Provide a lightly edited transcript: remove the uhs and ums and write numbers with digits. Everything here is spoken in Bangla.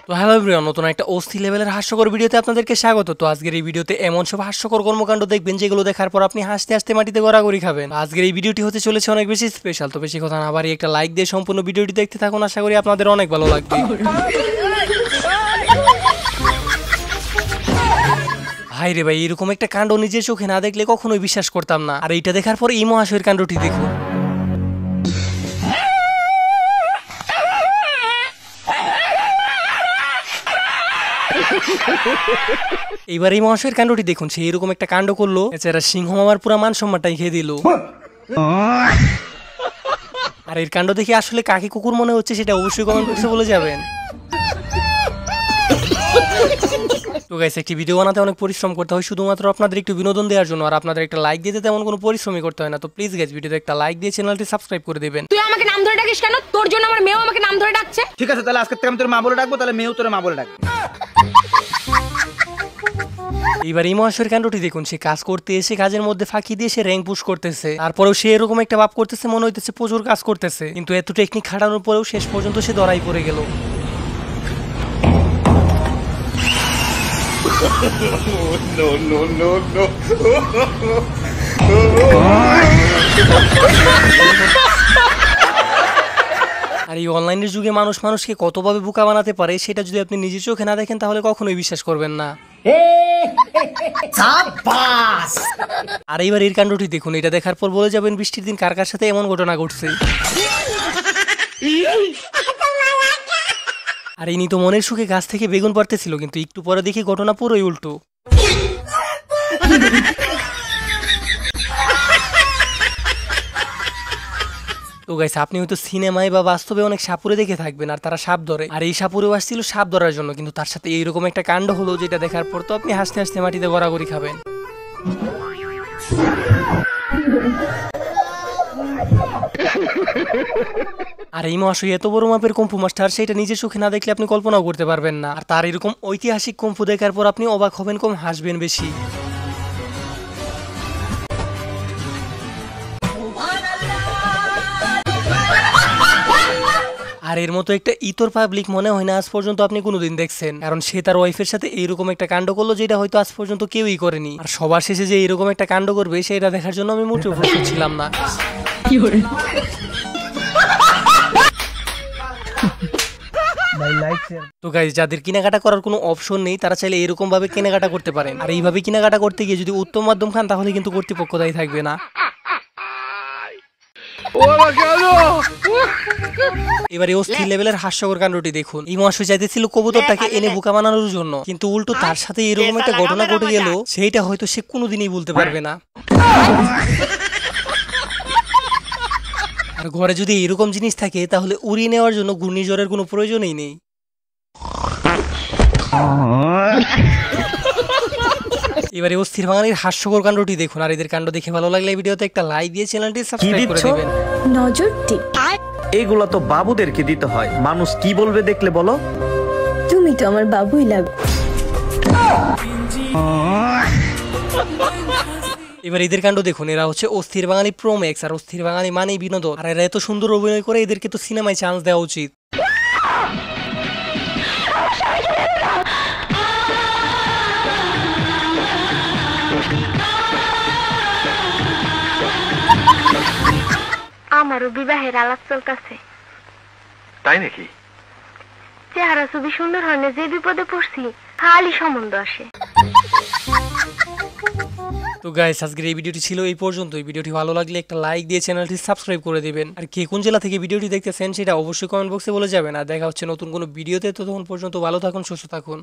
তো হ্যালো এভরিওয়ান, নতুন একটা অস্থির লেভেলের হাস্যকর ভিডিওতে আপনাদেরকে স্বাগত। তো আজকের এই ভিডিওতে এমন সব হাস্যকর কর্মকাণ্ড দেখবেন যেগুলো দেখার পর আপনি হাসতে হাসতে মাটিতে গড়াগড়ি খাবেন। আজকের এই ভিডিওটি হতে চলেছে অনেক বেশি স্পেশাল। তো বেশি কথা না বাড়িয়ে একটা লাইক দিয়ে সম্পূর্ণ ভিডিওটি দেখতে থাকুন, আশা করি আপনাদের অনেক ভালো লাগবে। ভাই রে ভাই, এরকম একটা কাণ্ড নিজের চোখে না দেখলে কখনোই বিশ্বাস করতাম না। আর এইটা দেখার পর এই মহাশয়ের কাণ্ডটি দেখুন। এইবার এই মহাশয়ের কাণ্ডটি দেখুন, সে এরকম একটা কাণ্ড করলো, এছাড়া সিংহ মামার পুরা মান সম্মানটাই খেয়ে দিল। আর এর কাণ্ড দেখে আসলে কাকে কুকুর মনে হচ্ছে সেটা অবশ্যই কমেন্ট বক্সে বলে যাবেন। তো গাইস, একটি ভিডিও বানাতে অনেক পরিশ্রম করতে হয় শুধুমাত্র আপনাদের একটু বিনোদন দেওয়ার জন্য, আর আপনাদের একটা লাইক দিতে তেমন কোনো পরিশ্রমই করতে হয় না। তো প্লিজ গাইস, ভিডিওতে একটা লাইক দিয়ে চ্যানেলটি সাবস্ক্রাইব করে দিবেন। তুই আমাকে নাম ধরে ডাকিস কেন? তোর জন্য আমার মেয়েও আমাকে নাম ধরে ডাকছে। ঠিক আছে, তাহলে আজকে থেকে আমি তোর মা বলে ডাকবো, তাহলে মেয়েও তোর মা বলে ডাকবে। এইবার এই মহাশয়ের কাণ্ডটি দেখুন, সে কাজ করতে এসে কাজের মধ্যে ফাঁকি দিয়ে সে র্যাঙ্ক পুশ করতেছে। তারপরেও সে এরকম একটা ভাব করতেছে মনে হইতেছে প্রচুর কাজ করতেছে, কিন্তু এত টেকনিক খাটানোর পরেও শেষ পর্যন্ত সে ধরাই পড়ে গেল। আর এই অনলাইনের যুগে মানুষ মানুষকে কতভাবে বোকা বানাতে পারে সেটা যদি আপনি নিজের চোখে না দেখেন তাহলে কখনোই বিশ্বাস করবেন না। আর এইবার এর কাণ্ডটি দেখুন, এটা দেখার পর বলে যাবেন বৃষ্টির দিন কার কার সাথে এমন ঘটনা ঘটছে। আর ইনি তো মনের সুখে গাছ থেকে বেগুন পাড়তেছিল, কিন্তু একটু পরে দেখি ঘটনা পুরোই উল্টো। তো গাইস, আপনি হয়তো সিনেমায় বা বাস্তবে অনেক সাপুরে দেখে থাকবেন আর তারা সাপ ধরে, আর এই সাপুরেও আসছিল সাপ ধরার জন্য, কিন্তু তার সাথে এইরকম একটা কাণ্ড হলো যেটা দেখার পর তো আপনি হাসতে হাসতে মাটিতে গড়াগড়ি খাবেন। আর এই মহাশয় এত বড় মাপের কুম্ফু মাস্টার, সেটা নিজের চোখে না দেখলে আপনি কল্পনাও করতে পারবেন না। আর তার এরকম ঐতিহাসিক কুম্ফু দেখার পর আপনি অবাক হবেন কম, হাসবেন বেশি। আর এর মতো একটা ইতর পাবলিক মনে হয় না আজ পর্যন্ত আপনি কোনোদিন দেখছেন, কারণ সে তার ওয়াইফের সাথে এইরকম একটা কাণ্ড করলো যেটা হয়তো আজ পর্যন্ত কেউই করেনি। আর সবার শেষে যে এরকম একটা কাণ্ড করবে সেটা দেখার জন্য আমি মোটেও প্রস্তুত ছিলাম না। তো গাইস, যাদের কেনাকাটা করার কোনো অপশন নেই তারা চাইলে এরকম ভাবে কেনাকাটা করতে পারেন। আর এইভাবে কেনাকাটা করতে গিয়ে যদি উত্তম মাধ্যম খান তাহলে কিন্তু কর্তৃপক্ষ দায়ী থাকবে না। এবারে অস্থির লেভেলের হাস্যকর কাণ্ডটি দেখুন। এই মহাশয় চাইতেছিল কবুতরটাকে এনে বোকা বানানোর জন্য, কিন্তু উল্টো তার সাথে এরকম একটা ঘটনা ঘটে গেল সেইটা হয়তো সে কোনোদিনই বলতে পারবে না। আর ঘরে যদি এরকম জিনিস থাকে তাহলে উড়িয়ে নেওয়ার জন্য ঘূর্ণিঝড়ের কোনো প্রয়োজনই নেই। এবারে অস্থির বাঙালির হাস্যকর কাণ্ডটি দেখুন। আর এদের কাণ্ড দেখে ভালো লাগলে ভিডিওতে একটা লাইক দিয়ে চ্যানেলটি সাবস্ক্রাইব করে দিবেন। নজরটি এইগুলা তো বাবুদেরকে দিতে হয়, মানুষ কি বলবে দেখলে বলো? তুমি তো আমার বাবুই লাগ। এবার এদের কাণ্ড দেখুন, এরা হচ্ছে অস্থির বাঙালি প্রোম্যাক্স, আর অস্থির বাঙালি মানেই বিনোদন। আর এরা এত সুন্দর অভিনয় করে, এদেরকে তো সিনেমায় চান্স দেওয়া উচিত। আমারও বিবাহের আলাপ চলতেছে। তাই নাকি? চেহারা ছবি সুন্দর হলে যে বিপদে পড়ছি খালি সম্বন্ধ আসে। তো গাইস, আজকের এই ভিডিওটি ছিল এই পর্যন্ত। এই ভিডিওটি ভালো লাগলে একটা লাইক দিয়ে চ্যানেলটি সাবস্ক্রাইব করে দিবেন। আর কে কোন জেলা থেকে ভিডিওটি দেখতেছেন সেটা অবশ্যই কমেন্ট বক্সে বলে যাবেন। আর দেখা হচ্ছে নতুন কোনো ভিডিওতে। ততক্ষণ পর্যন্ত ভালো থাকুন, সুস্থ থাকুন।